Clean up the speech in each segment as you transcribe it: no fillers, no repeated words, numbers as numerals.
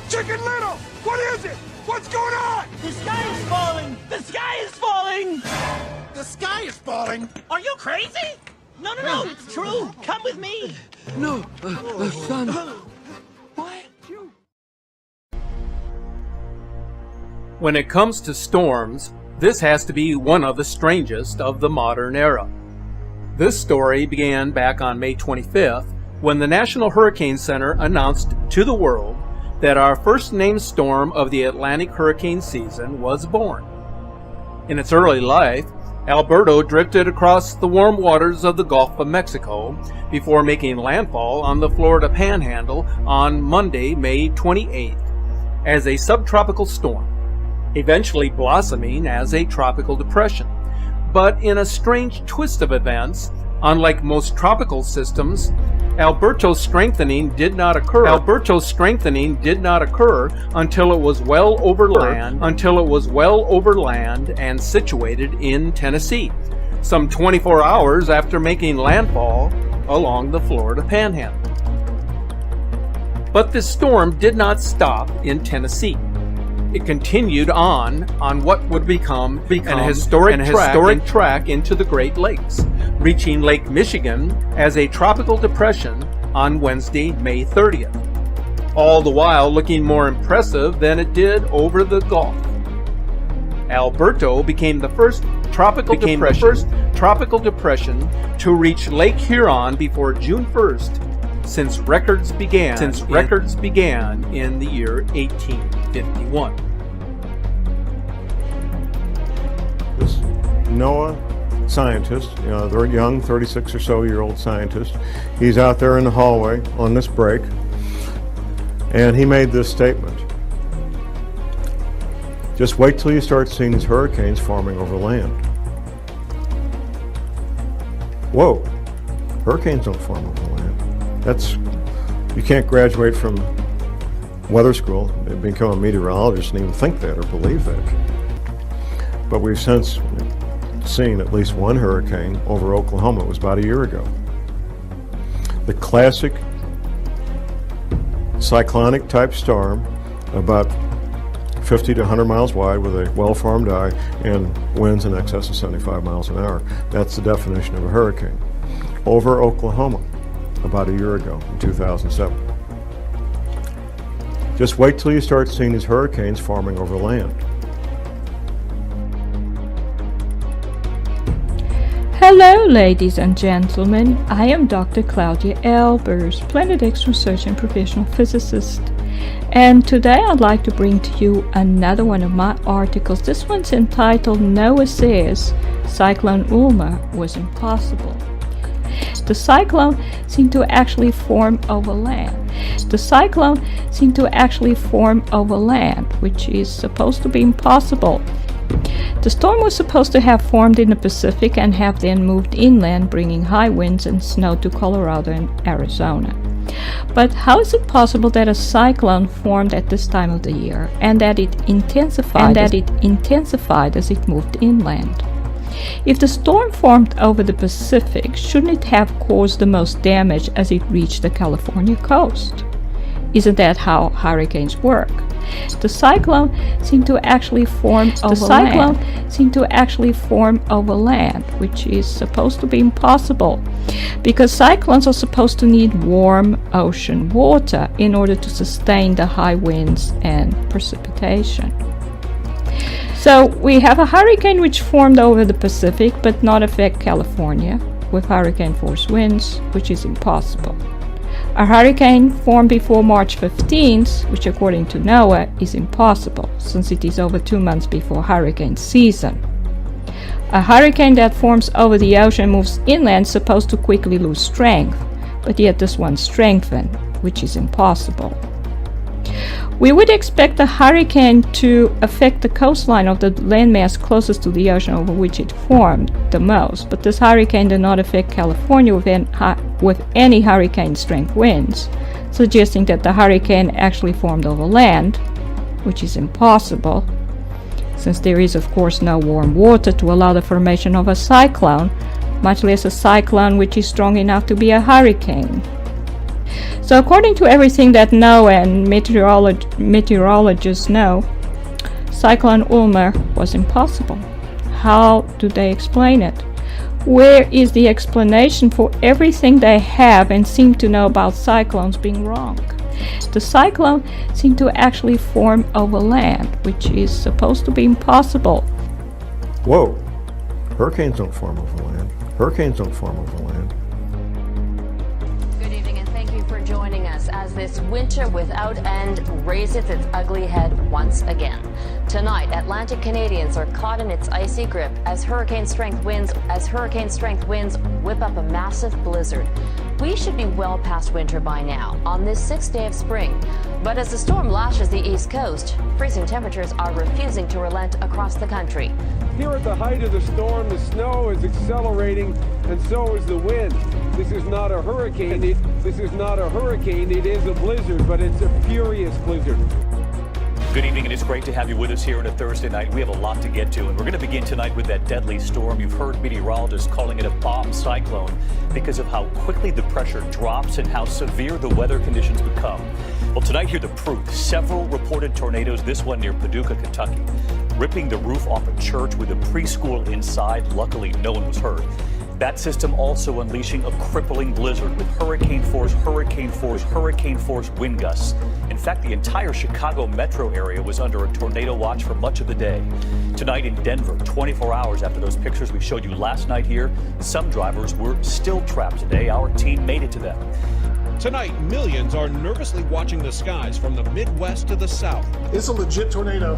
Chicken Little! What is it? What's going on? The sky is falling! The sky is falling! The sky is falling. Are you crazy? No, it's true. Come with me. No, son. What? When it comes to storms, this has to be one of the strangest of the modern era. This story began back on May 25th when the National Hurricane Center announced to the world that our first named storm of the Atlantic hurricane season was born. In its early life, Alberto drifted across the warm waters of the Gulf of Mexico before making landfall on the Florida Panhandle on Monday, May 28th, as a subtropical storm, eventually blossoming as a tropical depression. But in a strange twist of events, unlike most tropical systems, Alberto's strengthening did not occur until it was well over land and situated in Tennessee, some 24 hours after making landfall along the Florida Panhandle. But this storm did not stop in Tennessee. It continued on what would become an historic track into the Great Lakes, reaching Lake Michigan as a tropical depression on Wednesday, May 30th, all the while looking more impressive than it did over the Gulf. Alberto became the first tropical depression to reach Lake Huron before June 1st since records began in the year 1851. This NOAA scientist, they're young, 36 or so year old scientist, he's out there in the hallway on this break, and he made this statement: just wait till you start seeing these hurricanes forming over land. Whoa, hurricanes don't form over land. You can't graduate from weather school and become a meteorologist and even think that or believe that. But we've since seen at least one hurricane over Oklahoma. It was about a year ago. The classic cyclonic type storm, about 50 to 100 miles wide with a well-formed eye and winds in excess of 75 miles an hour. That's the definition of a hurricane. Over Oklahoma about a year ago in 2007. Just wait till you start seeing these hurricanes forming over land. Hello ladies and gentlemen, I am Dr. Claudia Albers, Planet X research and professional physicist. And today I'd like to bring to you another one of my articles. This one's entitled NOAA Says Cyclone Ulma Was Impossible. The cyclone seemed to actually form over land. Which is supposed to be impossible. The storm was supposed to have formed in the Pacific and have then moved inland, bringing high winds and snow to Colorado and Arizona. But how is it possible that a cyclone formed at this time of the year and that it intensified as it moved inland? If the storm formed over the Pacific, shouldn't it have caused the most damage as it reached the California coast? Isn't that how hurricanes work? The cyclone seemed to actually form over land, which is supposed to be impossible, because cyclones are supposed to need warm ocean water in order to sustain the high winds and precipitation. So we have a hurricane which formed over the Pacific but not affect California with hurricane force winds, which is impossible. A hurricane formed before March 15th, which according to NOAA is impossible since it is over 2 months before hurricane season. A hurricane that forms over the ocean and moves inland is supposed to quickly lose strength, but yet this one strengthened, which is impossible. We would expect a hurricane to affect the coastline of the landmass closest to the ocean over which it formed the most, but this hurricane did not affect California with any hurricane strength winds, suggesting that the hurricane actually formed over land, which is impossible, since there is of course no warm water to allow the formation of a cyclone, much less a cyclone which is strong enough to be a hurricane. So according to everything that NOAA and meteorologists know, Cyclone Ulmer was impossible. How do they explain it? Where is the explanation for everything they have and seem to know about cyclones being wrong? The cyclone seemed to actually form over land, which is supposed to be impossible. Whoa. Hurricanes don't form over land. Hurricanes don't form over land. Good evening and thank you for joining us as this winter without end raises its ugly head once again. Tonight, Atlantic Canadians are caught in its icy grip as hurricane strength winds whip up a massive blizzard. We should be well past winter by now, on this 6th day of spring. But as the storm lashes the East Coast, freezing temperatures are refusing to relent across the country. Here at the height of the storm, the snow is accelerating, and so is the wind. This is not a hurricane. It is a blizzard, but it's a furious blizzard. Good evening, and it's great to have you with us here on a Thursday night. We have a lot to get to, and we're going to begin tonight with that deadly storm. You've heard meteorologists calling it a bomb cyclone because of how quickly the pressure drops and how severe the weather conditions become. Well, tonight, hear the proof. Several reported tornadoes, this one near Paducah, Kentucky, ripping the roof off a church with a preschool inside. Luckily, no one was hurt. That system also unleashing a crippling blizzard with hurricane force wind gusts. In fact, the entire Chicago metro area was under a tornado watch for much of the day. Tonight in Denver, 24 hours after those pictures we showed you last night here, some drivers were still trapped today. Our team made it to them. Tonight, millions are nervously watching the skies from the Midwest to the South. It's a legit tornado.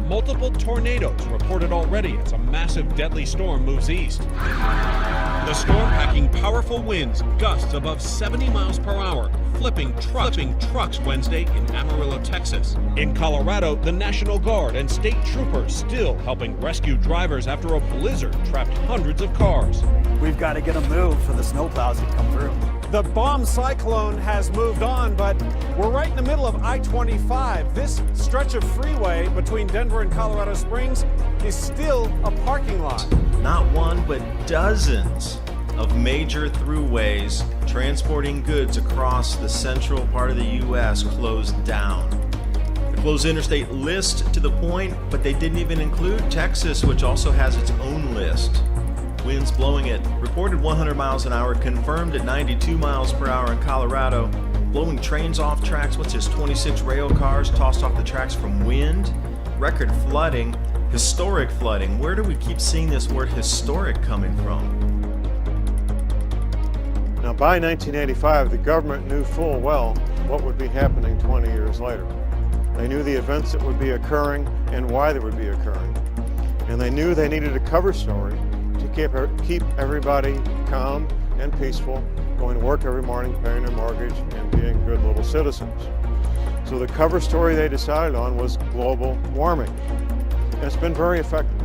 Multiple tornadoes reported already as a massive deadly storm moves east. The storm packing powerful winds, gusts above 70 miles per hour, flipping trucks Wednesday in Amarillo, Texas. In Colorado, the National Guard and state troopers still helping rescue drivers after a blizzard trapped hundreds of cars. We've got to get a move for the snowplows to come through. The bomb cyclone has moved on, but we're right in the middle of I-25. This stretch of freeway between Denver and Colorado Springs is still a parking lot. Not one, but dozens of major throughways transporting goods across the central part of the U.S. closed down. The closed interstate list to the point, but they didn't even include Texas, which also has its own list. Winds blowing at reported 100 miles an hour, confirmed at 92 miles per hour in Colorado, blowing trains off tracks. What's this, 26 rail cars tossed off the tracks from wind? Record flooding, historic flooding. Where do we keep seeing this word historic coming from? Now, by 1985, the government knew full well what would be happening 20 years later. They knew the events that would be occurring and why they would be occurring. And they knew they needed a cover story to keep everybody calm and peaceful, going to work every morning, paying their mortgage, and being good little citizens. So the cover story they decided on was global warming. And it's been very effective.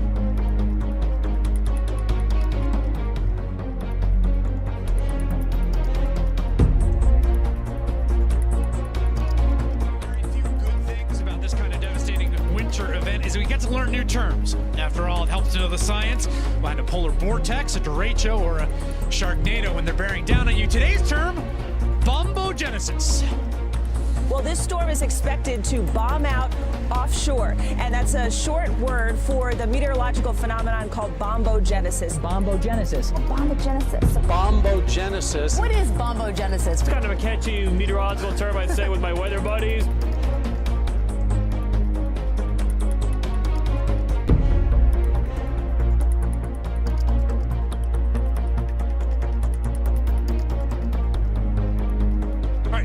Is we get to learn new terms. After all, it helps to know the science behind a polar vortex, a derecho, or a sharknado when they're bearing down on you. Today's term, bombogenesis. Well, this storm is expected to bomb out offshore, and that's a short word for the meteorological phenomenon called bombogenesis. Bombogenesis. Bombogenesis. Bombogenesis. What is bombogenesis? It's kind of a catchy meteorological term, I'd say, with my weather buddies.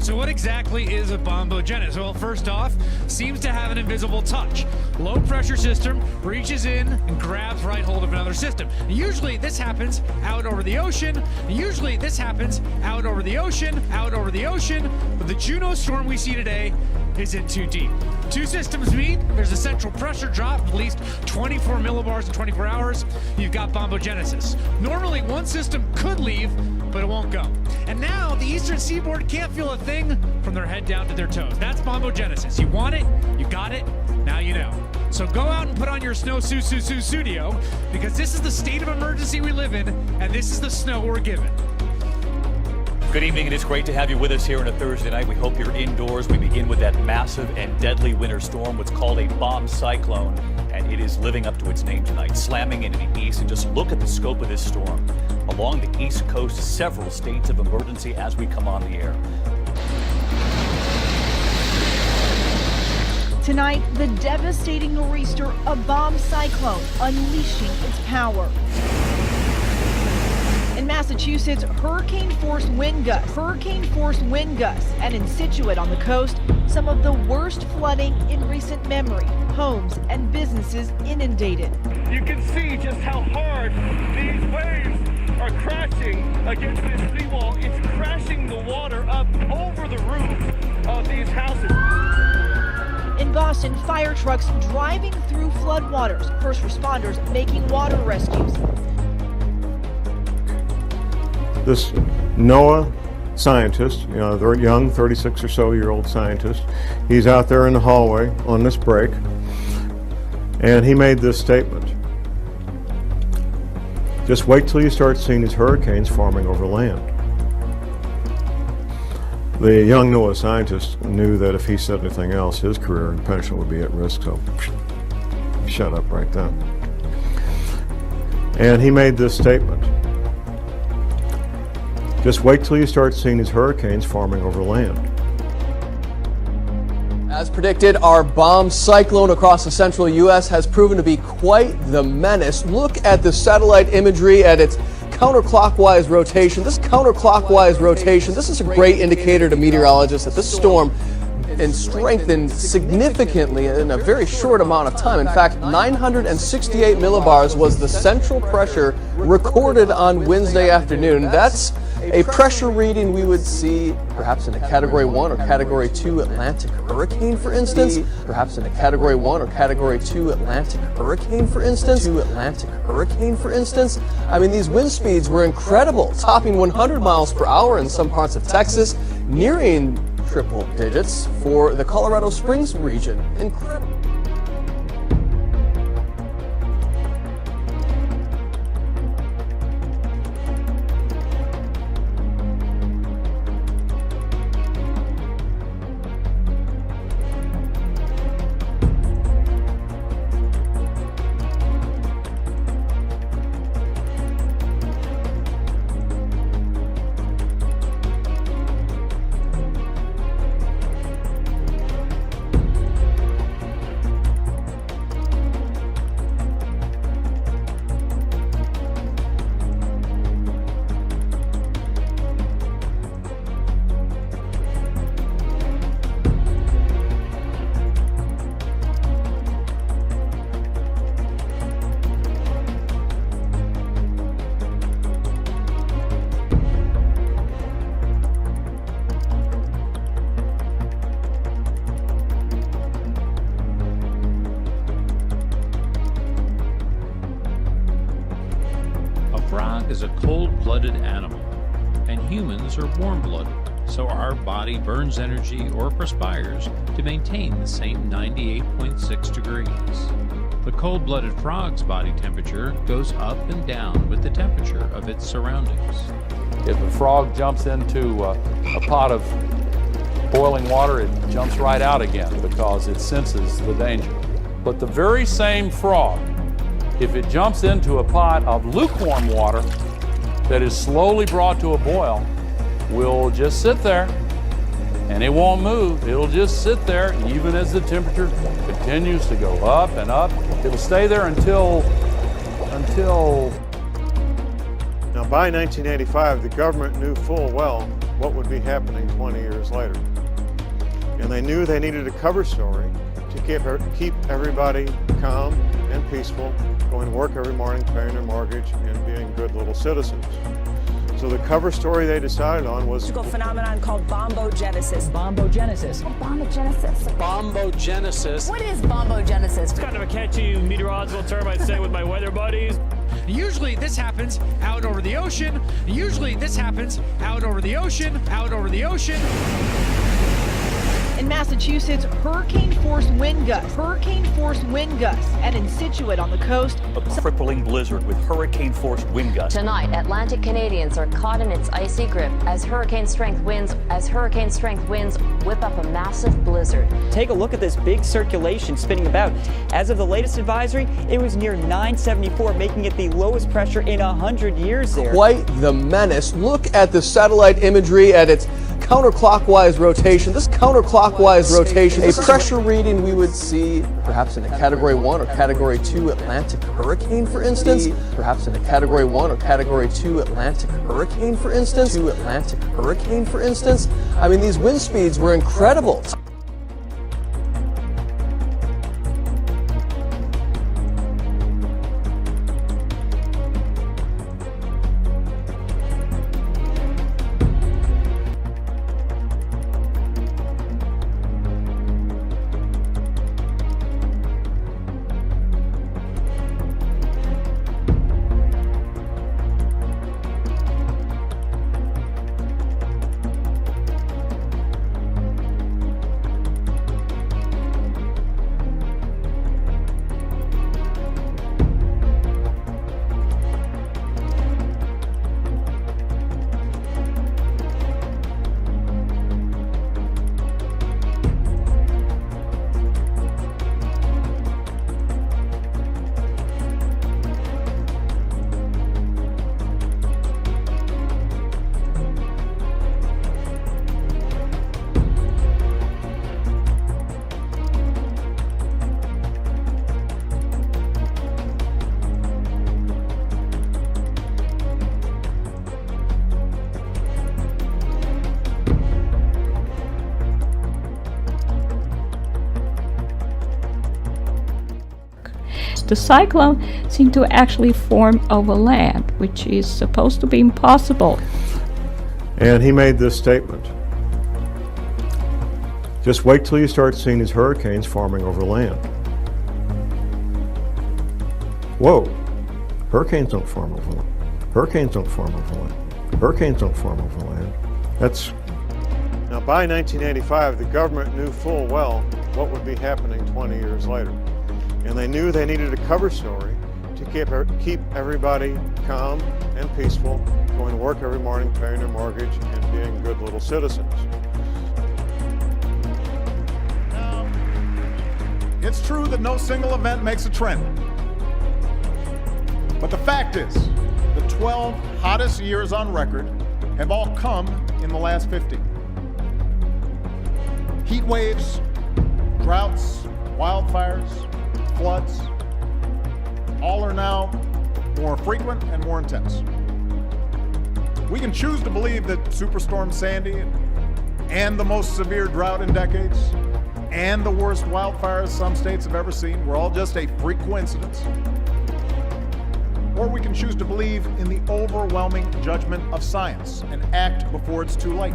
So what exactly is a bombogenesis? Well, first off, seems to have an invisible touch. Low pressure system reaches in and grabs right hold of another system. Usually this happens out over the ocean. Usually this happens out over the ocean. But the Juno storm we see today isn't too deep. Two systems meet, there's a central pressure drop of at least 24 millibars in 24 hours. You've got bombogenesis. Normally one system could leave, but it won't go. And now the eastern seaboard can't feel a thing from their head down to their toes. That's bombogenesis. You want it, you got it, now you know. So go out and put on your snow studio, because this is the state of emergency we live in, and this is the snow we're given. Good evening, and it's great to have you with us here on a Thursday night. We hope you're indoors. We begin with that massive and deadly winter storm, what's called a bomb cyclone, and it is living up to its name tonight, slamming into the east. And just look at the scope of this storm. Along the east coast, several states of emergency as we come on the air. Tonight, the devastating nor'easter, a bomb cyclone, unleashing its power. In Massachusetts, hurricane-force wind gusts, and in Situate on the coast, some of the worst flooding in recent memory. Homes and businesses inundated. You can see just how hard these waves are crashing against this seawall. It's crashing the water up over the roof of these houses. In Boston, fire trucks driving through floodwaters. First responders making water rescues. This NOAA scientist, they're young, 36 or so year old scientist, he's out there in the hallway on this break, and he made this statement. Just wait till you start seeing these hurricanes forming over land. The young NOAA scientist knew that if he said anything else, his career and pension would be at risk, so shut up right then. And he made this statement. Just wait till you start seeing these hurricanes forming over land. As predicted, our bomb cyclone across the central U.S. has proven to be quite the menace. Look at the satellite imagery at its counterclockwise rotation. This is a great indicator to meteorologists that this storm strengthened significantly in a very short amount of time. In fact, 968 millibars was the central pressure recorded on Wednesday afternoon. That's a pressure reading we would see perhaps in a Category 1 or Category 2 Atlantic hurricane, for instance. Perhaps in a Category 1 or Category 2 Atlantic hurricane, for instance. I mean, these wind speeds were incredible, topping 100 miles per hour in some parts of Texas, nearing triple digits for the Colorado Springs region. Incredible. frog is a cold-blooded animal, and humans are warm-blooded, so our body burns energy or perspires to maintain the same 98.6 degrees. The cold-blooded frog's body temperature goes up and down with the temperature of its surroundings. If a frog jumps into a pot of boiling water, it jumps right out again because it senses the danger. But the very same frog, if it jumps into a pot of lukewarm water that is slowly brought to a boil, will just sit there and it won't move. It'll just sit there even as the temperature continues to go up and up. It'll stay there until... Now, by 1985, the government knew full well what would be happening 20 years later. And they knew they needed a cover story to keep everybody calm and peaceful, going to work every morning, paying their mortgage, and being good little citizens. So the cover story they decided on was a phenomenon called bombogenesis. Bombogenesis. Bombogenesis. Bombogenesis. What is bombogenesis? It's kind of a catchy meteorological term I'd say with my weather buddies. Usually this happens out over the ocean. In Massachusetts, hurricane-force wind gusts. Hurricane-force wind gusts. And in Situate on the coast, A crippling blizzard with hurricane-force wind gusts. Tonight, Atlantic Canadians are caught in its icy grip as hurricane-strength winds whip up a massive blizzard. Take a look at this big circulation spinning about. As of the latest advisory, it was near 974, making it the lowest pressure in 100 years there. Quite the menace. Look at the satellite imagery at its counterclockwise rotation. This counterclockwise rotation, a pressure reading we would see perhaps in a Category 1 or Category 2 Atlantic hurricane, for instance. Perhaps in a Category 1 or Category 2 Atlantic hurricane, for instance. I mean, these wind speeds were incredible. The cyclone seemed to actually form over land, which is supposed to be impossible. And he made this statement: just wait till you start seeing these hurricanes forming over land. Whoa, hurricanes don't form over land. Hurricanes don't form over land. Hurricanes don't form over land. That's... Now, by 1985, the government knew full well what would be happening 20 years later. And they knew they needed a cover story to keep everybody calm and peaceful, going to work every morning, paying their mortgage, and being good little citizens. Now, it's true that no single event makes a trend. But the fact is, the 12 hottest years on record have all come in the last 50. Heat waves, droughts, wildfires, floods, all are now more frequent and more intense. We can choose to believe that Superstorm Sandy and the most severe drought in decades and the worst wildfires some states have ever seen were all just a freak coincidence. Or we can choose to believe in the overwhelming judgment of science and act before it's too late.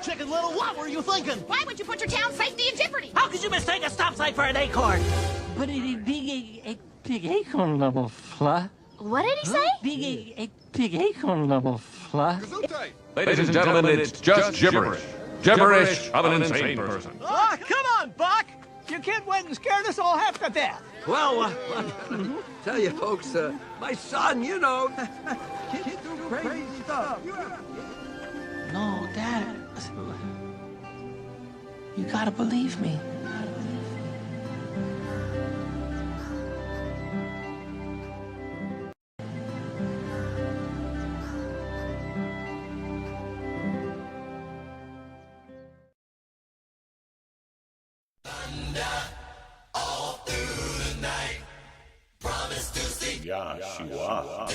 Chicken Little, what were you thinking? Why would you put your town's safety in jeopardy? How could you mistake a stop sign for an acorn? But it big acorn level fly. What did he say? Big acorn level fly. Ladies and gentlemen, it's just gibberish. Gibberish of an insane person. Oh, come on, Buck! Your kid went and scared us all half to death. Well, tell you folks, my son, you know, kids do crazy stuff. No, Dad. You gotta believe me. Yahshua.